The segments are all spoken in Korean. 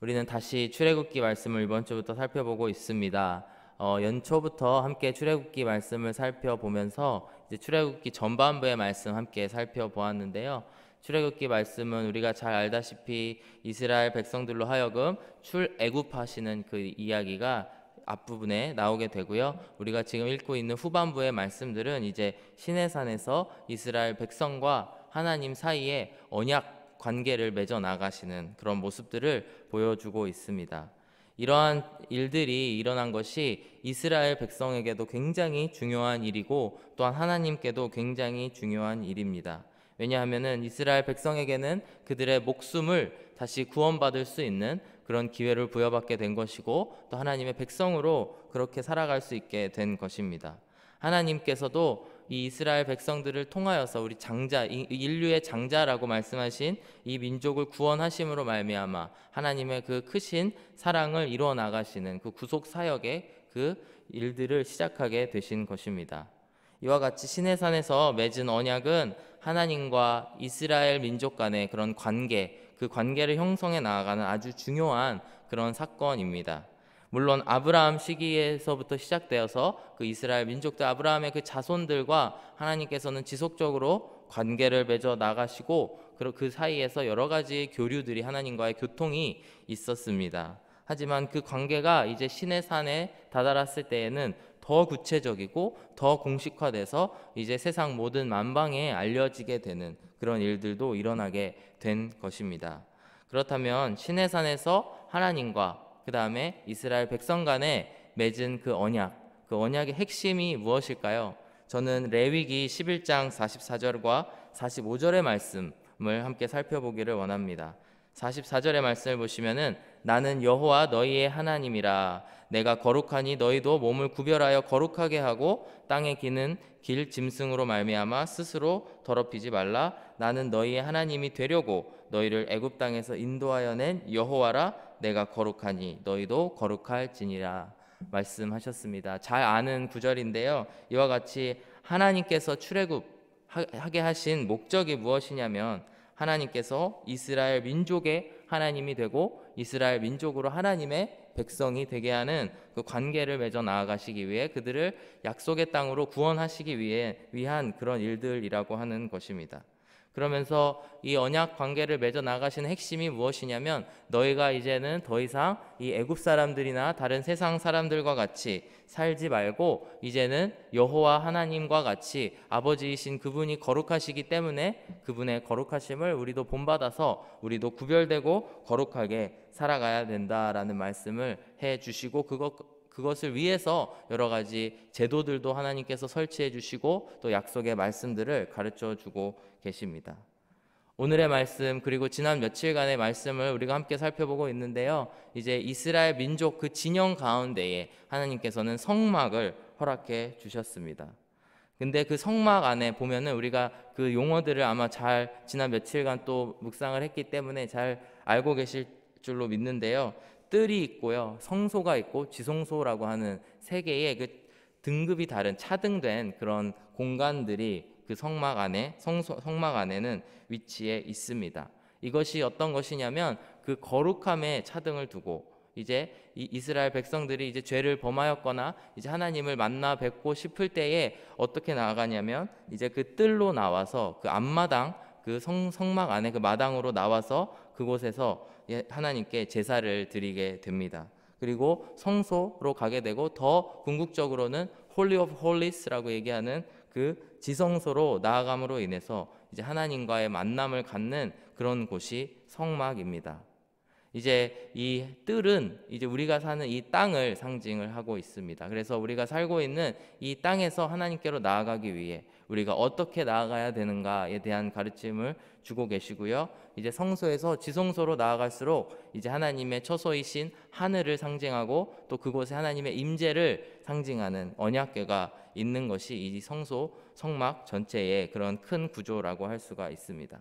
우리는 다시 출애굽기 말씀을 이번 주부터 살펴보고 있습니다. 연초부터 함께 출애굽기 말씀을 살펴보면서 이제 출애굽기 전반부의 말씀 함께 살펴보았는데요. 출애굽기 말씀은 우리가 잘 알다시피 이스라엘 백성들로 하여금 출애굽하시는 그 이야기가 앞부분에 나오게 되고요. 우리가 지금 읽고 있는 후반부의 말씀들은 이제 시내산에서 이스라엘 백성과 하나님 사이에 언약 관계를 맺어 나가시는 그런 모습들을 보여주고 있습니다. 이러한 일들이 일어난 것이 이스라엘 백성에게도 굉장히 중요한 일이고 또한 하나님께도 굉장히 중요한 일입니다. 왜냐하면 이스라엘 백성에게는 그들의 목숨을 다시 구원받을 수 있는 그런 기회를 부여받게 된 것이고 또 하나님의 백성으로 그렇게 살아갈 수 있게 된 것입니다. 하나님께서도 이 이스라엘 백성들을 통하여서 우리 장자, 인류의 장자라고 말씀하신 이 민족을 구원하심으로 말미암아 하나님의 그 크신 사랑을 이루어 나가시는 그 구속 사역의 그 일들을 시작하게 되신 것입니다. 이와 같이 시내산에서 맺은 언약은 하나님과 이스라엘 민족 간의 그런 관계, 그 관계를 형성해 나아가는 아주 중요한 그런 사건입니다. 물론 아브라함 시기에서부터 시작되어서 그 이스라엘 민족들 아브라함의 그 자손들과 하나님께서는 지속적으로 관계를 맺어 나가시고 그 사이에서 여러 가지 교류들이 하나님과의 교통이 있었습니다. 하지만 그 관계가 이제 시내산에 다다랐을 때에는 더 구체적이고 더 공식화돼서 이제 세상 모든 만방에 알려지게 되는 그런 일들도 일어나게 된 것입니다. 그렇다면 시내산에서 하나님과 그 다음에 이스라엘 백성 간에 맺은 그 언약의 핵심이 무엇일까요? 저는 레위기 11장 44절과 45절의 말씀을 함께 살펴보기를 원합니다. 44절의 말씀을 보시면은 나는 여호와 너희의 하나님이라 내가 거룩하니 너희도 몸을 구별하여 거룩하게 하고 땅에 기는 길 짐승으로 말미암아 스스로 더럽히지 말라 나는 너희의 하나님이 되려고 너희를 애굽 땅에서 인도하여 낸 여호와라 내가 거룩하니 너희도 거룩할지니라 말씀하셨습니다. 잘 아는 구절인데요. 이와 같이 하나님께서 출애굽하게 하신 목적이 무엇이냐면 하나님께서 이스라엘 민족의 하나님이 되고 이스라엘 민족으로 하나님의 백성이 되게 하는 그 관계를 맺어 나아가시기 위해 그들을 약속의 땅으로 구원하시기 위한 그런 일들이라고 하는 것입니다. 그러면서 이 언약 관계를 맺어 나가시는 핵심이 무엇이냐면 너희가 이제는 더 이상 이 애굽 사람들이나 다른 세상 사람들과 같이 살지 말고 이제는 여호와 하나님과 같이 아버지이신 그분이 거룩하시기 때문에 그분의 거룩하심을 우리도 본받아서 우리도 구별되고 거룩하게 살아가야 된다라는 말씀을 해 주시고 그것을 위해서 여러 가지 제도들도 하나님께서 설치해 주시고 또 약속의 말씀들을 가르쳐 주고 계십니다. 오늘의 말씀 그리고 지난 며칠간의 말씀을 우리가 함께 살펴보고 있는데요. 이제 이스라엘 민족 그 진영 가운데에 하나님께서는 성막을 허락해 주셨습니다. 근데 그 성막 안에 보면은 우리가 그 용어들을 아마 잘 지난 며칠간 또 묵상을 했기 때문에 잘 알고 계실 줄로 믿는데요. 뜰이 있고요, 성소가 있고 지성소라고 하는 세 개의 그 등급이 다른 차등된 그런 공간들이 그 성막 안에는 위치해 있습니다. 이것이 어떤 것이냐면 그 거룩함에 차등을 두고 이제 이스라엘 백성들이 이제 죄를 범하였거나 이제 하나님을 만나 뵙고 싶을 때에 어떻게 나아가냐면 이제 그 뜰로 나와서 그 앞마당 그 성막 안에 그 마당으로 나와서 그곳에서 하나님께 제사를 드리게 됩니다. 그리고 성소로 가게 되고 더 궁극적으로는 Holy of Holies라고 얘기하는 그 지성소로 나아감으로 인해서 이제 하나님과의 만남을 갖는 그런 곳이 성막입니다. 이제 이 뜰은 이제 우리가 사는 이 땅을 상징을 하고 있습니다. 그래서 우리가 살고 있는 이 땅에서 하나님께로 나아가기 위해 우리가 어떻게 나아가야 되는가에 대한 가르침을 주고 계시고요. 이제 성소에서 지성소로 나아갈수록 이제 하나님의 처소이신 하늘을 상징하고 또 그곳에 하나님의 임재를 상징하는 언약궤가 있는 것이 이 성막 전체의 그런 큰 구조라고 할 수가 있습니다.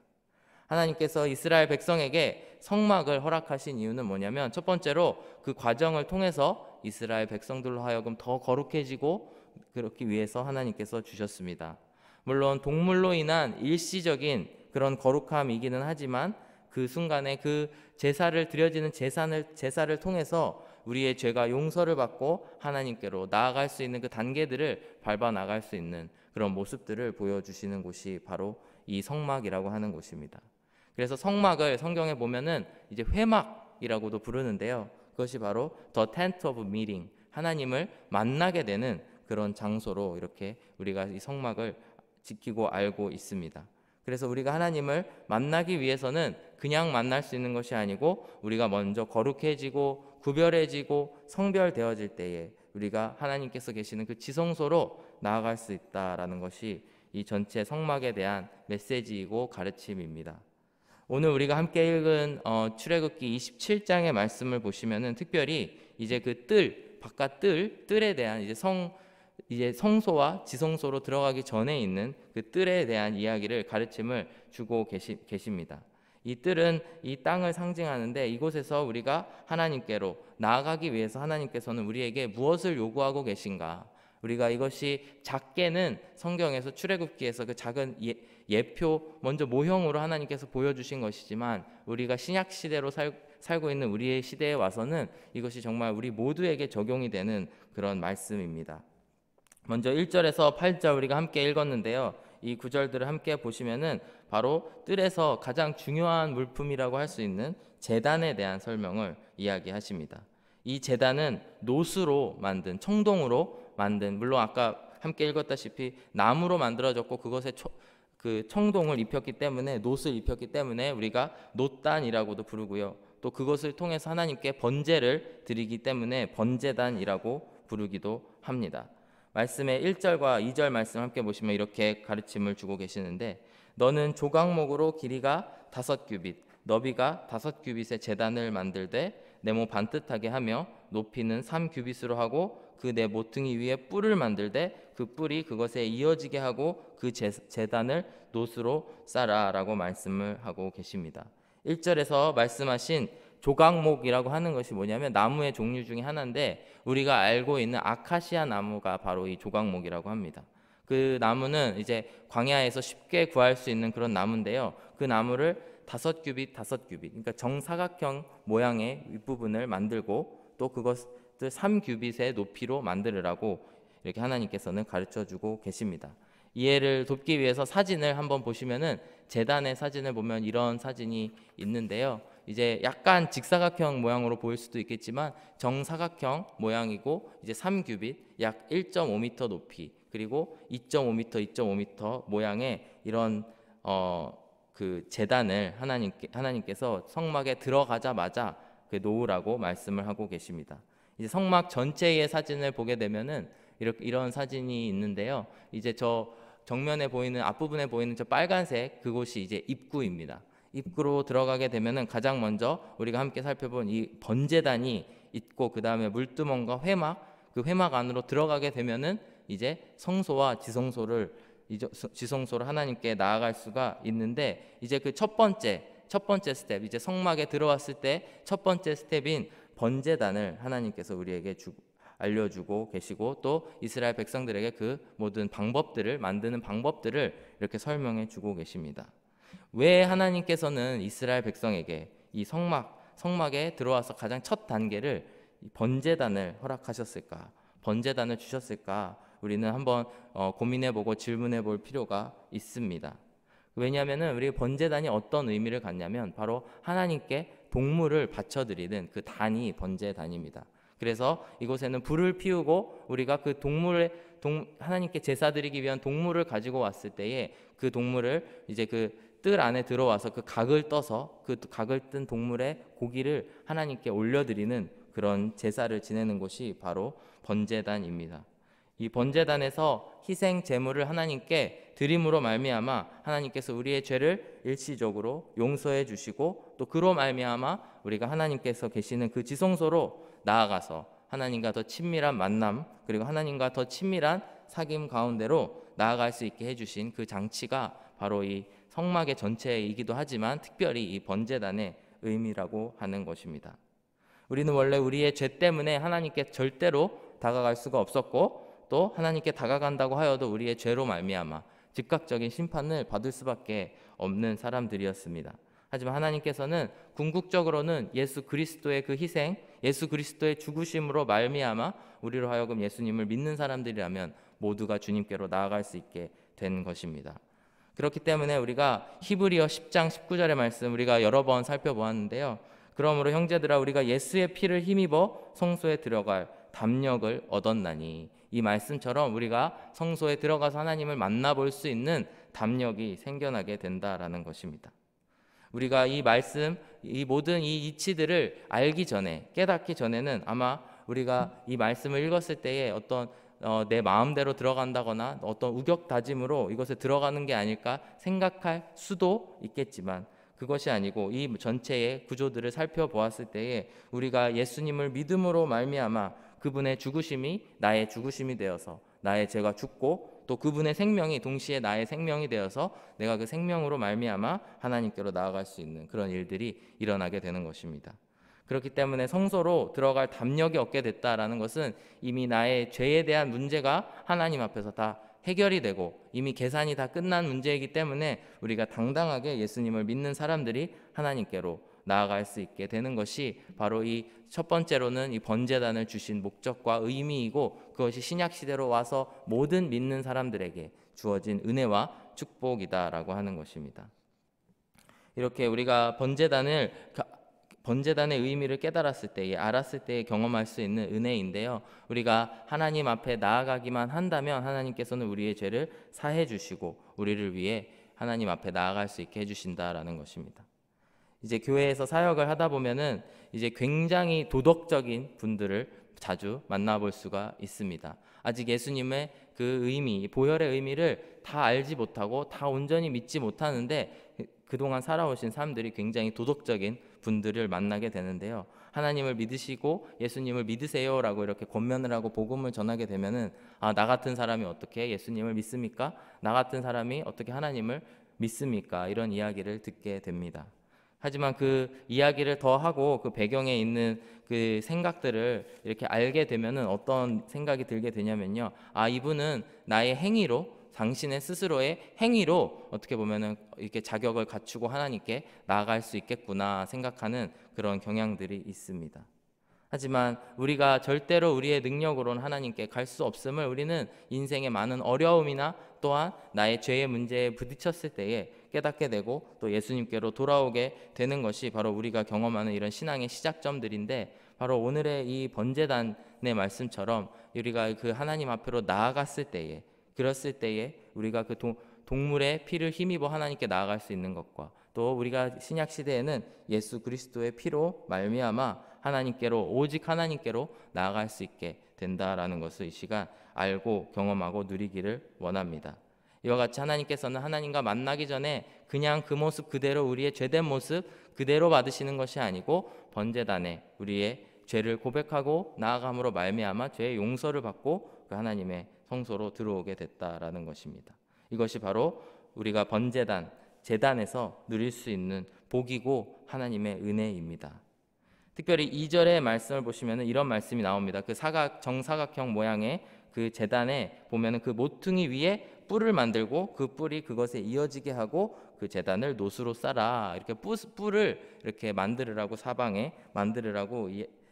하나님께서 이스라엘 백성에게 성막을 허락하신 이유는 뭐냐면 첫 번째로 그 과정을 통해서 이스라엘 백성들로 하여금 더 거룩해지고 그렇기 위해서 하나님께서 주셨습니다. 물론 동물로 인한 일시적인 그런 거룩함이기는 하지만 그 순간에 그 제사를 드려지는 제사를 통해서 우리의 죄가 용서를 받고 하나님께로 나아갈 수 있는 그 단계들을 밟아 나갈 수 있는 그런 모습들을 보여주시는 곳이 바로 이 성막이라고 하는 곳입니다. 그래서 성막을 성경에 보면은 이제 회막이라고도 부르는데요. 그것이 바로 The Tent of Meeting, 하나님을 만나게 되는 그런 장소로 이렇게 우리가 이 성막을 지키고 알고 있습니다. 그래서 우리가 하나님을 만나기 위해서는 그냥 만날 수 있는 것이 아니고 우리가 먼저 거룩해지고 구별해지고 성별되어질 때에 우리가 하나님께서 계시는 그 지성소로 나아갈 수 있다라는 것이 이 전체 성막에 대한 메시지이고 가르침입니다. 오늘 우리가 함께 읽은 출애굽기 27장의 말씀을 보시면은 특별히 이제 그 바깥 뜰에 대한 이제 성소와 지성소로 들어가기 전에 있는 그 뜰에 대한 이야기를 가르침을 주고 계십니다. 이 뜰은 이 땅을 상징하는데 이곳에서 우리가 하나님께로 나아가기 위해서 하나님께서는 우리에게 무엇을 요구하고 계신가? 우리가 이것이 작게는 성경에서 출애굽기에서 그 작은 예표 먼저 모형으로 하나님께서 보여주신 것이지만 우리가 신약 시대로 살고 있는 우리의 시대에 와서는 이것이 정말 우리 모두에게 적용이 되는 그런 말씀입니다. 먼저 1절에서 8절 우리가 함께 읽었는데요. 이 구절들을 함께 보시면은 바로 뜰에서 가장 중요한 물품이라고 할 수 있는 제단에 대한 설명을 이야기하십니다. 이 제단은 노수로 만든, 청동으로 만든, 물론 아까 함께 읽었다시피 나무로 만들어졌고 그것에 그 청동을 입혔기 때문에, 노스를 입혔기 때문에 우리가 노단이라고도 부르고요. 또 그것을 통해서 하나님께 번제를 드리기 때문에 번제단이라고 부르기도 합니다. 말씀의 1절과 2절 말씀 함께 보시면 이렇게 가르침을 주고 계시는데, 너는 조각목으로 길이가 5규빗, 너비가 5규빗의 제단을 만들되 네모 반듯하게 하며 높이는 3규빗으로 하고 그 네 모퉁이 위에 뿔을 만들되 그 뿔이 그것에 이어지게 하고 그 제단을 노수로 쌓아라라고 말씀을 하고 계십니다. 1절에서 말씀하신 조각목이라고 하는 것이 뭐냐면 나무의 종류 중에 하나인데 우리가 알고 있는 아카시아 나무가 바로 이 조각목이라고 합니다. 그 나무는 이제 광야에서 쉽게 구할 수 있는 그런 나무인데요. 그 나무를 5규빗, 그러니까 정사각형 모양의 윗부분을 만들고 또 그것을 3규빗의 높이로 만들으라고 이렇게 하나님께서는 가르쳐주고 계십니다. 이해를 돕기 위해서 사진을 한번 보시면은 제단의 사진을 보면 이런 사진이 있는데요. 이제 약간 직사각형 모양으로 보일 수도 있겠지만 정사각형 모양이고 이제 3규빗 약 1.5m 높이 그리고 2.5m 모양의 이런 그 제단을 하나님께서 성막에 들어가자마자 놓으라고 말씀을 하고 계십니다. 이제 성막 전체의 사진을 보게 되면은 이런 사진이 있는데요. 이제 저 정면에 보이는 앞부분에 보이는 저 빨간색 그곳이 이제 입구입니다. 입구로 들어가게 되면은 가장 먼저 우리가 함께 살펴본 이 번제단이 있고 그 다음에 물두멍과 회막, 그 회막 안으로 들어가게 되면은 이제 성소와 지성소를 하나님께 나아갈 수가 있는데 이제 그 첫 번째 스텝, 이제 성막에 들어왔을 때 첫 번째 스텝인 번제단을 하나님께서 우리에게 알려주고 계시고 또 이스라엘 백성들에게 그 모든 방법들을 만드는 방법들을 이렇게 설명해 주고 계십니다. 왜 하나님께서는 이스라엘 백성에게 이 성막에 들어와서 가장 첫 단계를 번제단을 허락하셨을까? 번제단을 주셨을까? 우리는 한번 고민해보고 질문해볼 필요가 있습니다. 왜냐하면 우리 번제단이 어떤 의미를 갖냐면 바로 하나님께 동물을 바쳐드리는 그 단이 번제단입니다. 그래서 이곳에는 불을 피우고 우리가 그 하나님께 제사 드리기 위한 동물을 가지고 왔을 때에 그 동물을 이제 그 뜰 안에 들어와서 그 각을 떠서 그 각을 뜬 동물의 고기를 하나님께 올려드리는 그런 제사를 지내는 곳이 바로 번제단입니다. 이 번제단에서 희생 제물을 하나님께 드림으로 말미암아 하나님께서 우리의 죄를 일시적으로 용서해 주시고 또 그로 말미암아 우리가 하나님께서 계시는 그 지성소로 나아가서 하나님과 더 친밀한 만남 그리고 하나님과 더 친밀한 사귐 가운데로 나아갈 수 있게 해주신 그 장치가 바로 이 성막의 전체이기도 하지만 특별히 이 번제단의 의미라고 하는 것입니다. 우리는 원래 우리의 죄 때문에 하나님께 절대로 다가갈 수가 없었고 또 하나님께 다가간다고 하여도 우리의 죄로 말미암아 즉각적인 심판을 받을 수밖에 없는 사람들이었습니다. 하지만 하나님께서는 궁극적으로는 예수 그리스도의 그 희생, 예수 그리스도의 죽으심으로 말미암아 우리로 하여금 예수님을 믿는 사람들이라면 모두가 주님께로 나아갈 수 있게 된 것입니다. 그렇기 때문에 우리가 히브리어 10장 19절의 말씀 우리가 여러 번 살펴보았는데요. 그러므로 형제들아 우리가 예수의 피를 힘입어 성소에 들어갈 담력을 얻었나니, 이 말씀처럼 우리가 성소에 들어가서 하나님을 만나볼 수 있는 담력이 생겨나게 된다라는 것입니다. 우리가 이 말씀, 이 모든 이 이치들을 알기 전에, 깨닫기 전에는 아마 우리가 이 말씀을 읽었을 때에 어떤 내 마음대로 들어간다거나 어떤 우격다짐으로 이것에 들어가는 게 아닐까 생각할 수도 있겠지만, 그것이 아니고 이 전체의 구조들을 살펴보았을 때에 우리가 예수님을 믿음으로 말미암아 그분의 죽으심이 나의 죽으심이 되어서 나의 죄가 죽고, 또 그분의 생명이 동시에 나의 생명이 되어서 내가 그 생명으로 말미암아 하나님께로 나아갈 수 있는 그런 일들이 일어나게 되는 것입니다. 그렇기 때문에 성소로 들어갈 담력이 얻게 됐다라는 것은 이미 나의 죄에 대한 문제가 하나님 앞에서 다 해결이 되고 이미 계산이 다 끝난 문제이기 때문에 우리가 당당하게 예수님을 믿는 사람들이 하나님께로 나아갈 수 있게 되는 것이 바로 이 첫 번째로는 이 번제단을 주신 목적과 의미이고, 그것이 신약 시대로 와서 모든 믿는 사람들에게 주어진 은혜와 축복이다라고 하는 것입니다. 이렇게 우리가 번제단의 의미를 깨달았을 때에, 알았을 때에 경험할 수 있는 은혜인데요. 우리가 하나님 앞에 나아가기만 한다면 하나님께서는 우리의 죄를 사해 주시고 우리를 위해 하나님 앞에 나아갈 수 있게 해주신다라는 것입니다. 이제 교회에서 사역을 하다 보면은 이제 굉장히 도덕적인 분들을 자주 만나볼 수가 있습니다. 아직 예수님의 그 의미, 보혈의 의미를 다 알지 못하고 다 온전히 믿지 못하는데 그동안 살아오신 사람들이 굉장히 도덕적인 분들을 만나게 되는데요. 하나님을 믿으시고 예수님을 믿으세요라고 이렇게 권면을 하고 복음을 전하게 되면은 나 같은 사람이 어떻게 예수님을 믿습니까? 나 같은 사람이 어떻게 하나님을 믿습니까? 이런 이야기를 듣게 됩니다. 하지만 그 이야기를 더 하고 그 배경에 있는 그 생각들을 이렇게 알게 되면은 어떤 생각이 들게 되냐면요. 이분은 나의 행위로, 당신의 스스로의 행위로 어떻게 보면은 이렇게 자격을 갖추고 하나님께 나아갈 수 있겠구나 생각하는 그런 경향들이 있습니다. 하지만 우리가 절대로 우리의 능력으로는 하나님께 갈 수 없음을 우리는 인생의 많은 어려움이나 또한 나의 죄의 문제에 부딪혔을 때에 깨닫게 되고 또 예수님께로 돌아오게 되는 것이 바로 우리가 경험하는 이런 신앙의 시작점들인데, 바로 오늘의 이 번제단의 말씀처럼 우리가 그 하나님 앞으로 나아갔을 때에, 그랬을 때에 우리가 그 동물의 피를 힘입어 하나님께 나아갈 수 있는 것과, 또 우리가 신약 시대에는 예수 그리스도의 피로 말미암아 하나님께로, 오직 하나님께로 나아갈 수 있게 된다라는 것을 이 시간 알고 경험하고 누리기를 원합니다. 이와 같이 하나님께서는 하나님과 만나기 전에 그냥 그 모습 그대로, 우리의 죄된 모습 그대로 받으시는 것이 아니고 번제단에 우리의 죄를 고백하고 나아감으로 말미암아 죄의 용서를 받고 그 하나님의 성소로 들어오게 됐다라는 것입니다. 이것이 바로 우리가 번제단, 제단에서 누릴 수 있는 복이고 하나님의 은혜입니다. 특별히 2절의 말씀을 보시면 이런 말씀이 나옵니다. 그 정사각형 모양의 그 제단에 보면 그 모퉁이 위에 뿔을 만들고 그 뿔이 그것에 이어지게 하고 그 제단을 노수로 쌓아, 이렇게 뿔을 이렇게 만들으라고, 사방에 만들으라고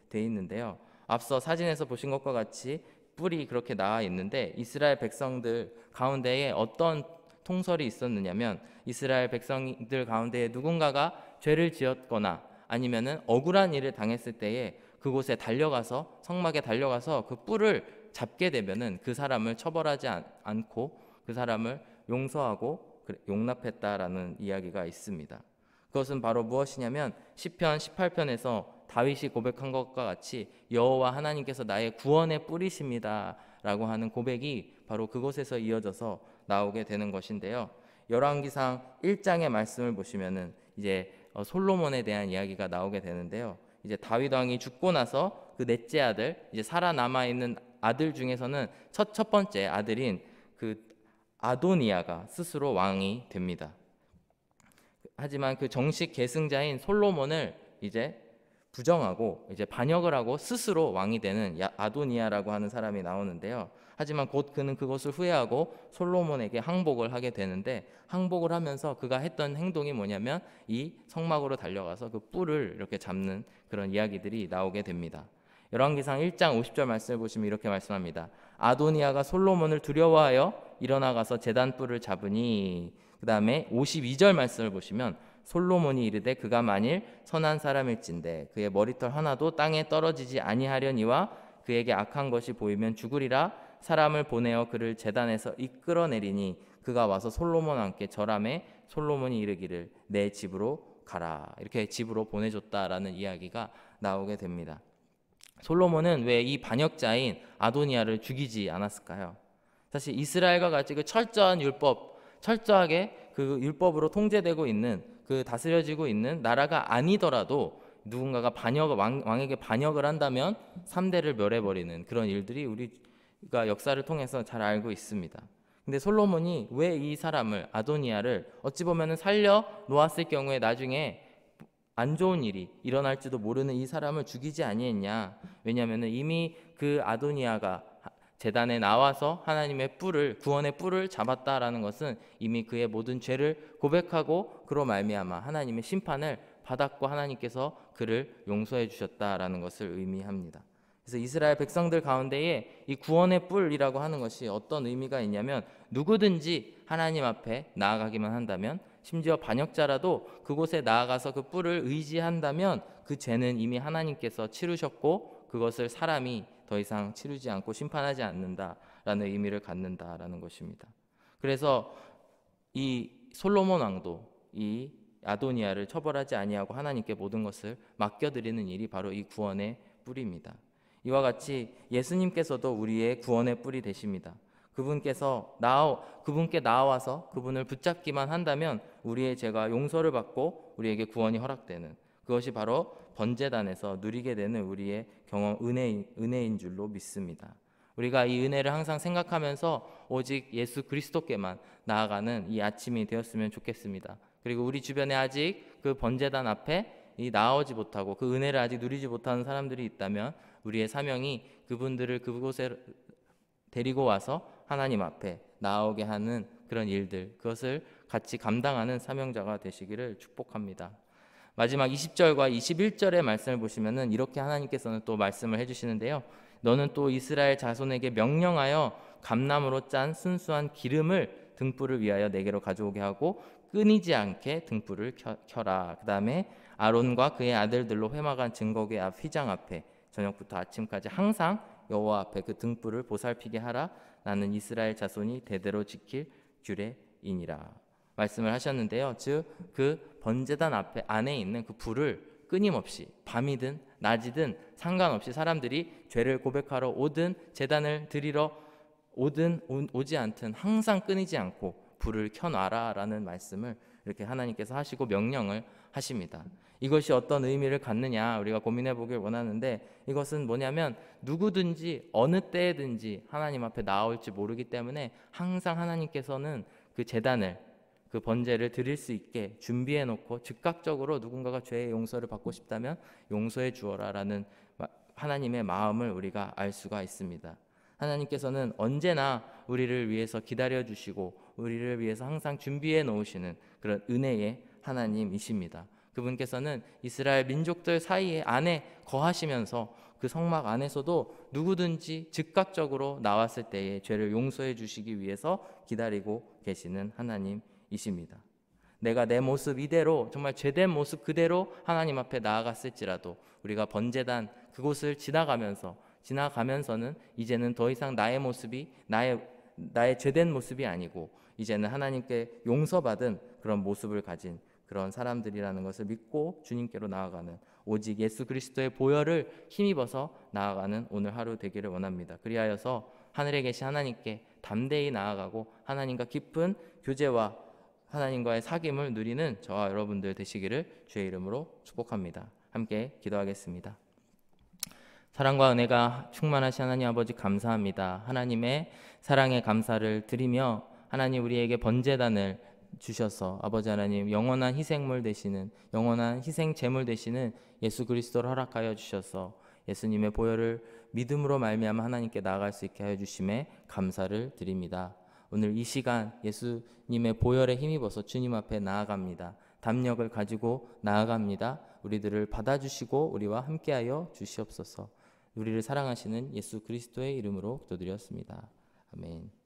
돼 있는데요. 앞서 사진에서 보신 것과 같이 뿔이 그렇게 나와 있는데, 이스라엘 백성들 가운데에 어떤 통설이 있었느냐면, 이스라엘 백성들 가운데 누군가가 죄를 지었거나 아니면은 억울한 일을 당했을 때에 그곳에 달려가서, 성막에 달려가서 그 뿔을 잡게 되면은 그 사람을 처벌하지 않고 그 사람을 용서하고 용납했다라는 이야기가 있습니다. 그것은 바로 무엇이냐면 시편 18편에서 다윗이 고백한 것과 같이 여호와 하나님께서 나의 구원의 뿔이십니다 라고 하는 고백이 바로 그곳에서 이어져서 나오게 되는 것인데요. 열왕기상 1장의 말씀을 보시면은 이제 솔로몬에 대한 이야기가 나오게 되는데요. 이제 다윗 왕이 죽고 나서 그 넷째 아들, 이제 살아남아 있는 아들 중에서는 첫 번째 아들인 그 아도니아가 스스로 왕이 됩니다. 하지만 그 정식 계승자인 솔로몬을 이제 부정하고 이제 반역을 하고 스스로 왕이 되는 아도니아라고 하는 사람이 나오는데요. 하지만 곧 그는 그것을 후회하고 솔로몬에게 항복을 하게 되는데, 항복을 하면서 그가 했던 행동이 뭐냐면 이 성막으로 달려가서 그 뿔을 이렇게 잡는 그런 이야기들이 나오게 됩니다. 열왕기상 1장 50절 말씀을 보시면 이렇게 말씀합니다. 아도니아가 솔로몬을 두려워하여 일어나가서 제단 뿔을 잡으니, 그 다음에 52절 말씀을 보시면 솔로몬이 이르되 그가 만일 선한 사람일진데 그의 머리털 하나도 땅에 떨어지지 아니하려니와 그에게 악한 것이 보이면 죽으리라. 사람을 보내어 그를 제단에서 이끌어내리니 그가 와서 솔로몬과 함께 절하매 솔로몬이 이르기를 내 집으로 가라. 이렇게 집으로 보내줬다라는 이야기가 나오게 됩니다. 솔로몬은 왜 이 반역자인 아도니아를 죽이지 않았을까요? 사실 이스라엘과 같이 그 철저한 율법, 철저하게 그 율법으로 통제되고 있는, 그 다스려지고 있는 나라가 아니더라도 누군가가 왕에게 반역을 한다면 3대를 멸해버리는 그런 일들이 우리가 역사를 통해서 잘 알고 있습니다. 근데 솔로몬이 왜 이 사람을, 아도니아를 어찌 보면 살려 놓았을 경우에 나중에 안 좋은 일이 일어날지도 모르는 이 사람을 죽이지 아니했냐? 왜냐하면 이미 그 아도니아가 제단에 나와서 하나님의 뿔을, 구원의 뿔을 잡았다라는 것은 이미 그의 모든 죄를 고백하고 그로 말미암아 하나님의 심판을 받았고 하나님께서 그를 용서해 주셨다라는 것을 의미합니다. 그래서 이스라엘 백성들 가운데에 이 구원의 뿔이라고 하는 것이 어떤 의미가 있냐면, 누구든지 하나님 앞에 나아가기만 한다면, 심지어 반역자라도 그곳에 나아가서 그 뿔을 의지한다면 그 죄는 이미 하나님께서 치르셨고 그것을 사람이 더 이상 치르지 않고 심판하지 않는다라는 의미를 갖는다라는 것입니다. 그래서 이 솔로몬 왕도 이 아도니아를 처벌하지 아니하고 하나님께 모든 것을 맡겨드리는 일이 바로 이 구원의 뿔입니다. 이와 같이 예수님께서도 우리의 구원의 뿔이 되십니다. 그분께 나와서 그분을 붙잡기만 한다면 우리의 죄가 용서를 받고 우리에게 구원이 허락되는, 그것이 바로 번제단에서 누리게 되는 우리의 경험, 은혜인 줄로 믿습니다. 우리가 이 은혜를 항상 생각하면서 오직 예수 그리스도께만 나아가는 이 아침이 되었으면 좋겠습니다. 그리고 우리 주변에 아직 그 번제단 앞에 나아오지 못하고 그 은혜를 아직 누리지 못하는 사람들이 있다면 우리의 사명이 그분들을 그곳에 데리고 와서 하나님 앞에 나오게 하는 그런 일들, 그것을 같이 감당하는 사명자가 되시기를 축복합니다. 마지막 20절과 21절의 말씀을 보시면은 이렇게 하나님께서는 또 말씀을 해주시는데요. 너는 또 이스라엘 자손에게 명령하여 감나무로 짠 순수한 기름을 등불을 위하여 내게로 가져오게 하고 끊이지 않게 등불을 켜라. 그 다음에 아론과 그의 아들들로 회막한 증거궤 앞 휘장 앞에 저녁부터 아침까지 항상 여호와 앞에 그 등불을 보살피게 하라. 나는 이스라엘 자손이 대대로 지킬 규례이니라. 말씀을 하셨는데요. 즉 그 번제단 앞에 안에 있는 그 불을 끊임없이 밤이든 낮이든 상관없이 사람들이 죄를 고백하러 오든 제단을 드리러 오지 않든 항상 끊이지 않고 불을 켜놔라라는 말씀을 이렇게 하나님께서 하시고 명령을 하십니다. 이것이 어떤 의미를 갖느냐 우리가 고민해 보길 원하는데, 이것은 뭐냐면 누구든지 어느 때든지 하나님 앞에 나올지 모르기 때문에 항상 하나님께서는 그 제단을, 그 번제를 드릴 수 있게 준비해 놓고 즉각적으로 누군가가 죄의 용서를 받고 싶다면 용서해 주어라라는 하나님의 마음을 우리가 알 수가 있습니다. 하나님께서는 언제나 우리를 위해서 기다려 주시고 우리를 위해서 항상 준비해 놓으시는 그런 은혜의 하나님이십니다. 그분께서는 이스라엘 민족들 사이에 안에 거하시면서 그 성막 안에서도 누구든지 즉각적으로 나왔을 때에 죄를 용서해 주시기 위해서 기다리고 계시는 하나님이십니다. 내가 내 모습 이대로 정말 죄된 모습 그대로 하나님 앞에 나아갔을지라도 우리가 번제단 그곳을 지나가면서는 이제는 더 이상 나의 모습이 나의 죄된 모습이 아니고 이제는 하나님께 용서받은 그런 모습을 가진 그런 사람들이라는 것을 믿고 주님께로 나아가는, 오직 예수 그리스도의 보혈을 힘입어서 나아가는 오늘 하루 되기를 원합니다. 그리하여서 하늘에 계신 하나님께 담대히 나아가고 하나님과 깊은 교제와 하나님과의 사귐을 누리는 저와 여러분들 되시기를 주의 이름으로 축복합니다. 함께 기도하겠습니다. 사랑과 은혜가 충만하신 하나님 아버지 감사합니다. 하나님의 사랑에 감사를 드리며 하나님 우리에게 번제단을 주셔서 아버지 하나님 영원한 희생물 되시는, 영원한 희생 제물 되시는 예수 그리스도를 허락하여 주셔서 예수님의 보혈을 믿음으로 말미암아 하나님께 나아갈 수 있게 하여 주심에 감사를 드립니다. 오늘 이 시간 예수님의 보혈에 힘입어서 주님 앞에 나아갑니다. 담력을 가지고 나아갑니다. 우리들을 받아주시고 우리와 함께하여 주시옵소서. 우리를 사랑하시는 예수 그리스도의 이름으로 기도드렸습니다. 아멘.